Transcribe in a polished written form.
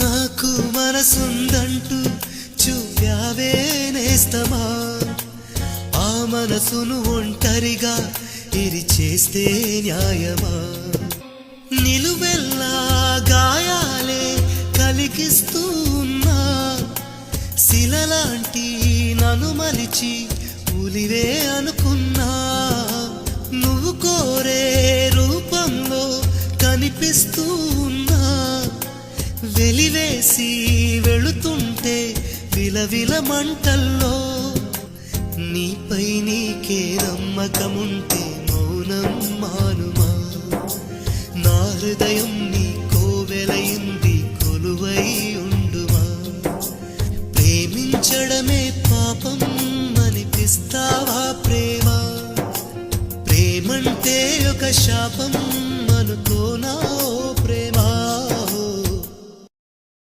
నాకు మనసుందంటూ చూపావే నేస్తమా, ఆ మనసును ఒంటరిగా ఇరిచేస్తే న్యాయమా? నిలువెల్లా గాయాలే కలిగిస్తూ ఉన్నా, శిలలాంటి నన్ను మలిచి ఉలివే అనుకున్నా, నువ్వు కోరే రూపంలో కనిపిస్తూ ఉన్నా, వెలివేసి వెళుతుంటే విలవిల మంటల్లో, నీపై నీకే నమ్మకముంటే మౌనం మానుమా, నా హృదయం